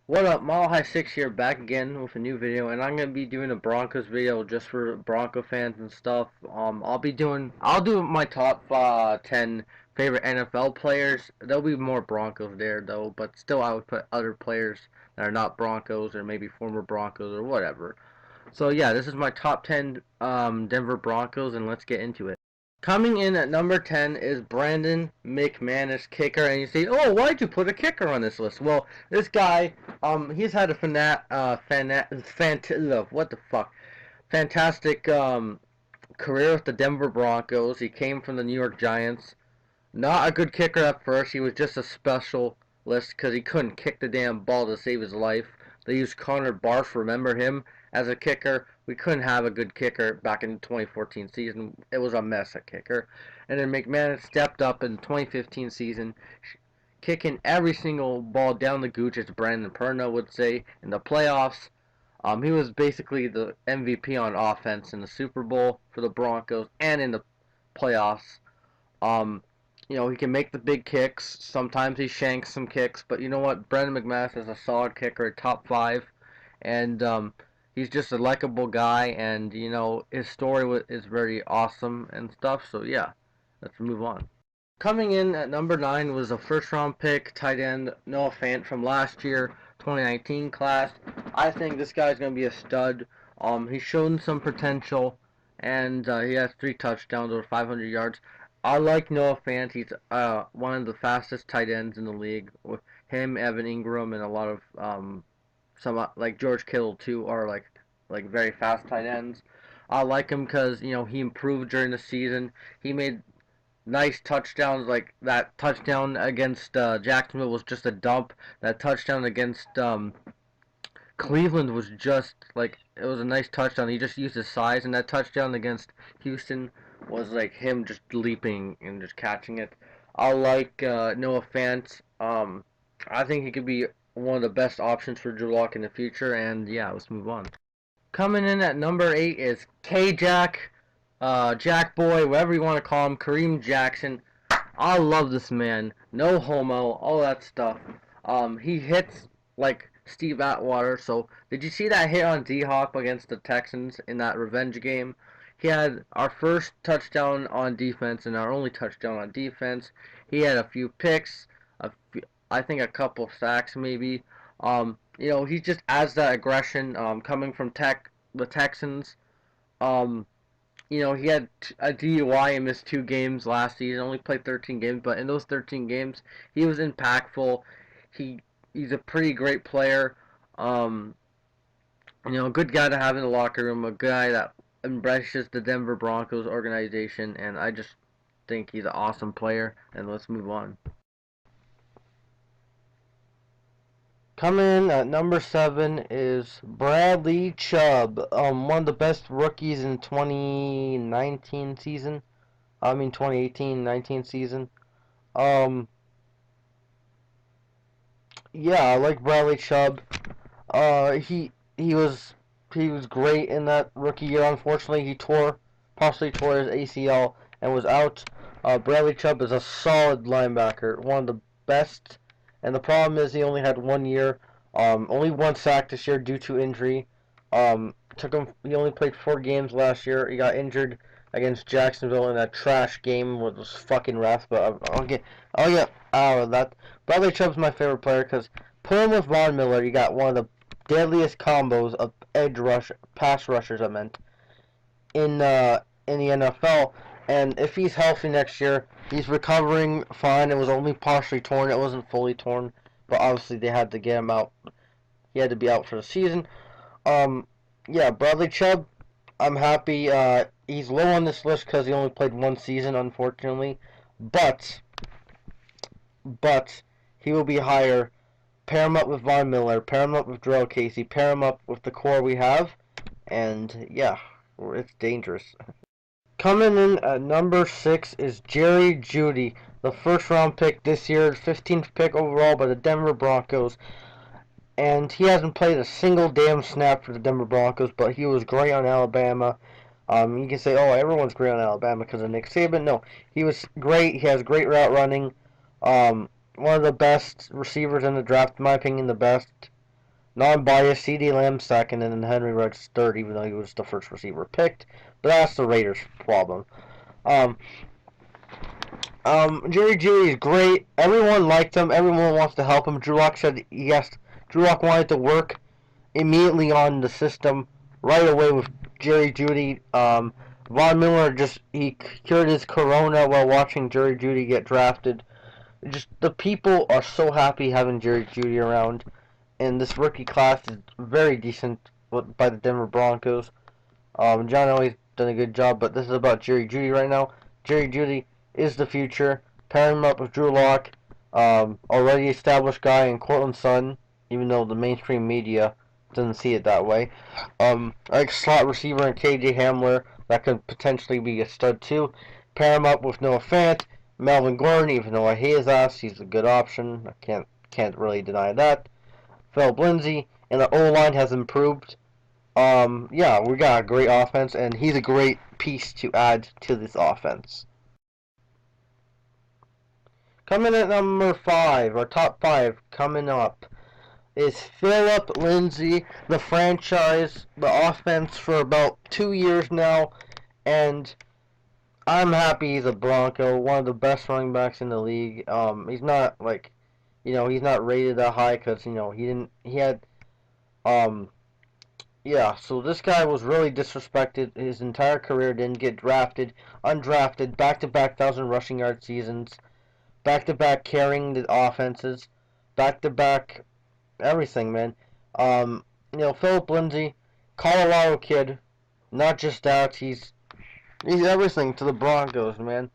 What up, Mile High 6 here, back again with a new video, and I'm gonna be doing a Broncos video just for Bronco fans and stuff. I'll do my top 10 favorite NFL players. There'll be more Broncos there though, but still I would put other players that are not Broncos or maybe former Broncos or whatever. So yeah, this is my top 10 Denver Broncos, and let's get into it. Coming in at number 10 is Brandon McManus, kicker. And you say, oh, why'd you put a kicker on this list? Well, this guy, he's had a what the fuck? Fantastic, career with the Denver Broncos. He came from the New York Giants. Not a good kicker at first. He was just a specialist because he couldn't kick the damn ball to save his life. They used Connor Barth, remember him, as a kicker. We couldn't have a good kicker back in the 2014 season. It was a mess at kicker. And then McManus stepped up in the 2015 season, kicking every single ball down the gooch, as Brandon Perna would say, in the playoffs. He was basically the MVP on offense in the Super Bowl for the Broncos and in the playoffs. Um, he can make the big kicks. Sometimes he shanks some kicks, but you know what? Brandon McManus is a solid kicker, top five, and he's just a likable guy, and his story is very awesome and stuff. So yeah, let's move on. Coming in at number 9 was a first round pick, tight end Noah Fant from last year, 2019 class. I think this guy's gonna be a stud. He's shown some potential, and he has 3 touchdowns over 500 yards. I like Noah Fant. He's one of the fastest tight ends in the league. With him, Evan Ingram, and a lot of some like George Kittle too are like very fast tight ends. I like him because he improved during the season. He made nice touchdowns. Like that touchdown against Jacksonville was just a dump. That touchdown against Cleveland was just like it was a nice touchdown. He just used his size, and that touchdown against Houston was like him just leaping and just catching it. I like Noah Fant. I think he could be one of the best options for Drew Lock in the future. And yeah, let's move on. Coming in at number 8 is K Jack, Jack Boy, whatever you want to call him, Kareem Jackson. I love this man. No homo, all that stuff. He hits like Steve Atwater. So, did you see that hit on D Hop against the Texans in that revenge game? He had our first touchdown on defense and our only touchdown on defense. He had a few picks, I think a couple sacks maybe. He just adds that aggression coming from the Texans. Um, he had a DUI and missed 2 games last season. Only played 13 games, but in those 13 games, he was impactful. He he's a pretty great player. Um, a good guy to have in the locker room. A guy that embraces the Denver Broncos organization, and I just think he's an awesome player. And let's move on. Coming in at number 7 is Bradley Chubb, one of the best rookies in 2019 season. I mean 2018-19 season. Um, yeah, I like Bradley Chubb. Uh, he he was he was great in that rookie year. Unfortunately, possibly tore his ACL and was out. Bradley Chubb is a solid linebacker, one of the best. And the problem is he only had 1 year, only 1 sack this year due to injury. He only played 4 games last year. He got injured against Jacksonville in that trash game with those fucking refs. But I'll get out of that. Bradley Chubb's my favorite player because put him with Von Miller. You got one of the deadliest combos of pass rushers. I meant in the NFL. And if he's healthy next year, he's recovering fine. It was only partially torn. It wasn't fully torn, but obviously they had to get him out. He had to be out for the season. Um, yeah, Bradley Chubb. I'm happy. He's low on this list because he only played 1 season, unfortunately. But but he will be higher. Pair him up with Von Miller. Pair him up with Darrell Casey. Pair him up with the core we have, and yeah, it's dangerous. Coming in at number 6 is Jerry Jeudy, the first round pick this year, 15th pick overall by the Denver Broncos. And he hasn't played a single damn snap for the Denver Broncos, but he was great on Alabama. You can say, oh, everyone's great on Alabama because of Nick Saban. No, he was great. He has great route running. One of the best receivers in the draft, in my opinion, the best. Non-biased, CeeDee Lamb second, and then Henry Ruggs third, even though he was the first receiver picked. But that's the Raiders' problem. Um, Jerry Jeudy is great. Everyone liked him. Everyone wants to help him. Drew Lock said yes. Drew Lock wanted to work immediately on the system right away with Jerry Jeudy. Von Miller he cured his corona while watching Jerry Jeudy get drafted. Just the people are so happy having Jerry Jeudy around, and this rookie class is very decent by the Denver Broncos. John Elway's done a good job, but this is about Jerry Jeudy right now. Jerry Jeudy is the future. Pairing him up with Drew Lock, already established guy in Cortland Sutton, even though the mainstream media doesn't see it that way. Like slot receiver and KJ Hamler, that could potentially be a stud too. Pair him up with Noah Fant, Melvin Gordon, even though I hate his ass, he's a good option. I can't really deny that. Philip Lindsay, and the O line has improved. Yeah, we got a great offense, and he's a great piece to add to this offense. Coming at number 5, or top 5, coming up, is Philip Lindsay, the franchise, the offense for about 2 years now, and I'm happy he's a Bronco, one of the best running backs in the league. He's not like, he's not rated that high because, he had, um, yeah, so this guy was really disrespected his entire career, didn't get drafted, undrafted, back-to-back 1,000 rushing yard seasons, back-to-back carrying the offenses, back-to-back everything, man. Philip Lindsay, Colorado kid, not just that, he's everything to the Broncos, man.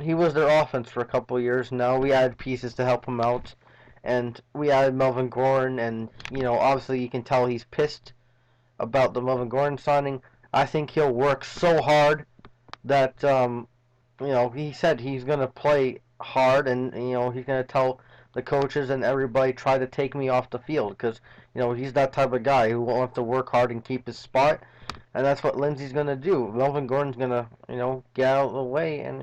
He was their offense for a couple of years. Now we added pieces to help him out, and we added Melvin Gordon, and obviously you can tell he's pissed about the Melvin Gordon signing. I think he'll work so hard that he said he's gonna play hard, and he's gonna tell the coaches and everybody try to take me off the field because he's that type of guy who wants to work hard and keep his spot, and that's what Lindsey's gonna do. Melvin Gordon's gonna get out of the way and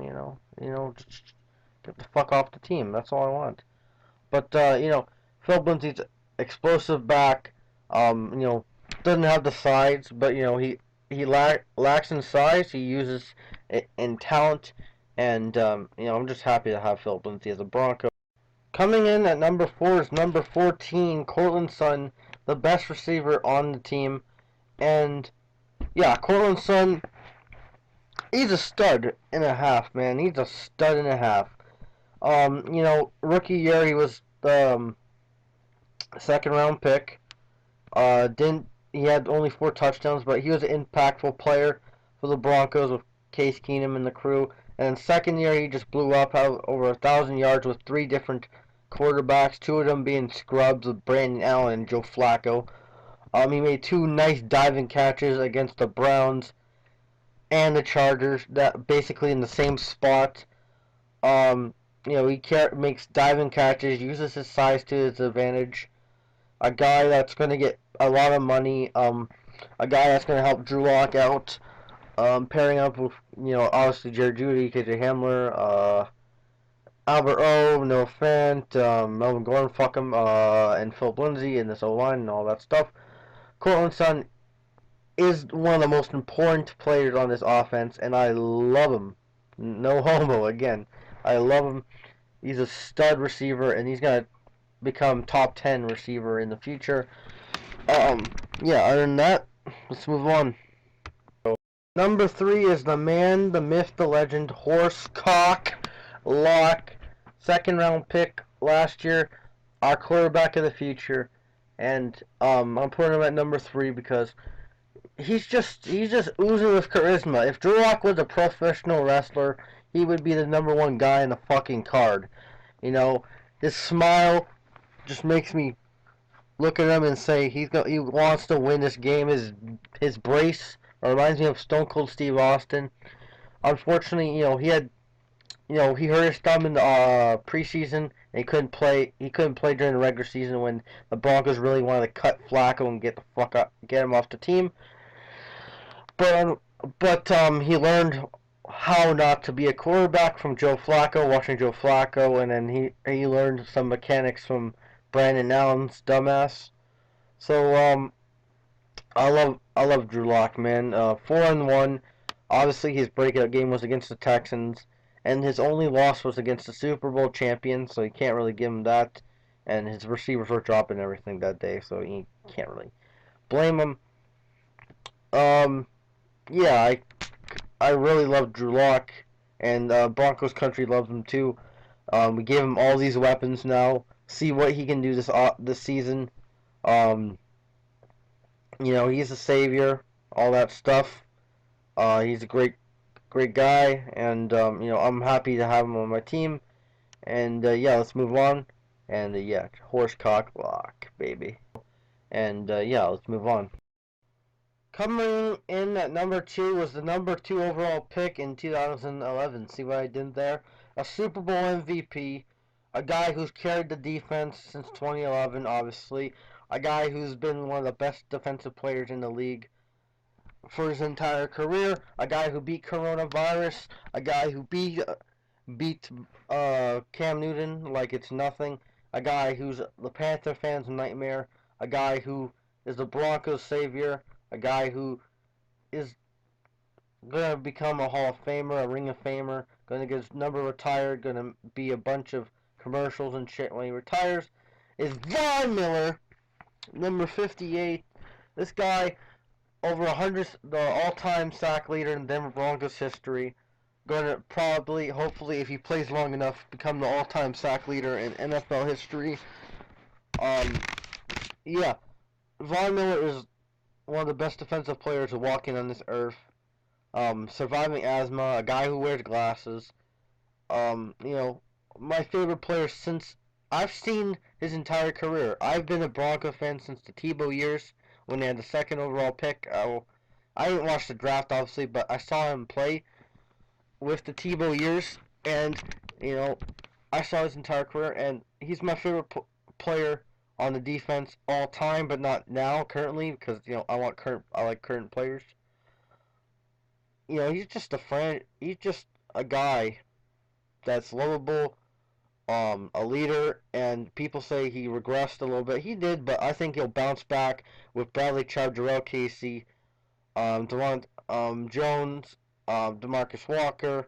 just get the fuck off the team. That's all I want. But Phil Lindsey's explosive back. Doesn't have the size, but he lacks in size. He uses it in talent, and I'm just happy to have Philip Lindsay as a Bronco. Coming in at number 4 is number 14, Cortland Sutton, the best receiver on the team, and yeah, Cortland Sutton, he's a stud and a half, man. He's a stud and a half. Rookie year he was the second round pick. Didn't He had only 4 touchdowns, but he was an impactful player for the Broncos with Case Keenum and the crew. And second year, he just blew up, out over 1,000 yards with 3 different quarterbacks, 2 of them being scrubs with Brandon Allen and Joe Flacco. He made 2 nice diving catches against the Browns and the Chargers, that basically in the same spot. He makes diving catches, uses his size to his advantage. A guy that's going to get a lot of money. A guy that's going to help Drew Lock out. Pairing up with, obviously Jerry Jeudy, KJ Hamler, Albert O, Noah Fant, Melvin Gordon, fuck him, and Philip Lindsay in this O-line and all that stuff. Cortland Sutton is one of the most important players on this offense, and I love him. No homo, again. I love him. He's a stud receiver, and he's going to become top 10 receiver in the future. Yeah, other than that, let's move on. Number 3 is the man, the myth, the legend, Horsecock Lock. Second round pick last year, our quarterback of the future. And I'm putting him at number 3 because he's just oozing with charisma. If Drew Lock was a professional wrestler, he would be the number 1 guy in the fucking card. His smile just makes me look at him and say he wants to win this game. His brace reminds me of Stone Cold Steve Austin. Unfortunately, he hurt his thumb in the preseason. And he couldn't play. He couldn't play during the regular season when the Broncos really wanted to cut Flacco and get him off the team. But he learned how not to be a quarterback from Joe Flacco, watching Joe Flacco, and then he learned some mechanics from Brandon Allen's dumbass. So I love Drew Lock, man. 4-1. Obviously, his breakout game was against the Texans, and his only loss was against the Super Bowl champion. So you can't really give him that. And his receivers were dropping everything that day, so you can't really blame him. Um, yeah, I really love Drew Lock, and Broncos country loves him too. We gave him all these weapons now. See what he can do this season. Um, he's a savior, all that stuff. He's a great guy, and I'm happy to have him on my team. And yeah, let's move on. And yeah, Horsecock Lock, baby. And yeah, let's move on. Coming in at number 2 was the number 2 overall pick in 2011. See what I did there? A Super Bowl MVP, a guy who's carried the defense since 2011, obviously, a guy who's been one of the best defensive players in the league for his entire career, a guy who beat coronavirus, a guy who beat Cam Newton like it's nothing, a guy who's the Panther fans' nightmare, a guy who is the Broncos' savior, a guy who is gonna become a Hall of Famer, a Ring of Famer, gonna get his number retired, gonna be a bunch of commercials and shit when he retires, is Von Miller, number 58. This guy, over 100, the all-time sack leader in Denver Broncos history, gonna probably, hopefully, if he plays long enough, become the all-time sack leader in NFL history. Um, yeah, Von Miller is one of the best defensive players walking on this earth. Surviving asthma, a guy who wears glasses. You know, my favorite player since I've seen his entire career. I've been a Bronco fan since the Tebow years when they had the second overall pick. I didn't watch the draft obviously, but I saw him play with the Tebow years, and you know, I saw his entire career, and he's my favorite player on the defense all time, but not now currently because I like current players. He's just he's just a guy that's lovable, a leader, and people say he regressed a little bit. He did, but I think he'll bounce back with Bradley Chubb, Jarrell Casey, Devon, Jones, Demarcus Walker,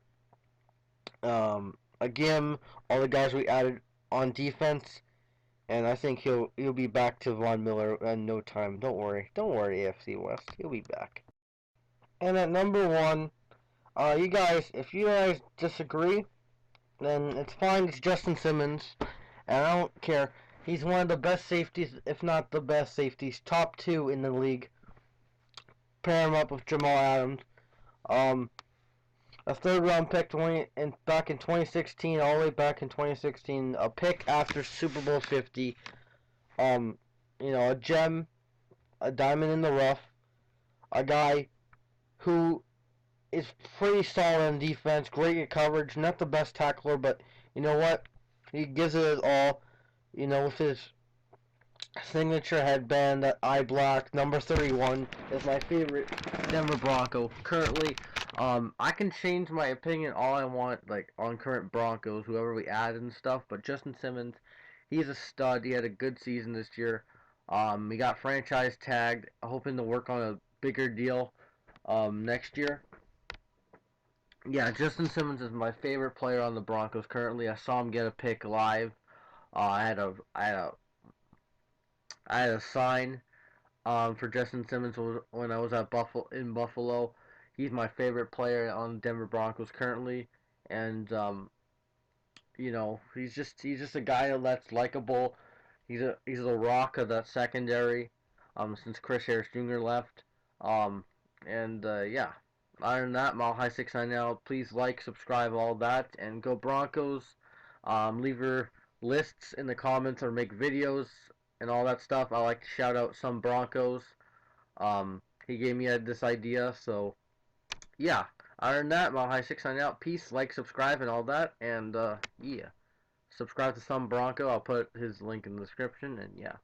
Agim, all the guys we added on defense, and I think he'll be back to Von Miller in no time. Don't worry, AFC West, he'll be back. And at number 1, if you guys disagree, then it's fine. It's Justin Simmons, and I don't care. He's one of the best safeties, if not the best safeties, top 2 in the league. Pair him up with Jamal Adams. Um, a third round pick back in 2016, all the way back in 2016, a pick after Super Bowl 50. A gem, a diamond in the rough, a guy who is pretty solid on defense, great at coverage, not the best tackler, but you know what? He gives it his all. With his signature headband, that eye black, number 31 is my favorite Denver Bronco currently. I can change my opinion all I want, like on current Broncos, whoever we add and stuff. But Justin Simmons, he's a stud. He had a good season this year. He got franchise tagged, hoping to work on a bigger deal next year. Yeah, Justin Simmons is my favorite player on the Broncos currently. I saw him get a pick live. I had a sign for Justin Simmons when I was at Buffalo. He's my favorite player on the Denver Broncos currently, and he's just a guy that's likable. He's a rock of that secondary. Since Chris Harris Jr. left. Um, and yeah. Other than that, Mile High 69 now. Please like, subscribe, all that, and go Broncos. Leave your lists in the comments or make videos and all that stuff. I like to shout out some Broncos. He gave me this idea, so yeah. Other than that, Mile High 69 out. Peace, like, subscribe, and all that, and yeah. Subscribe to some Bronco. I'll put his link in the description, and yeah.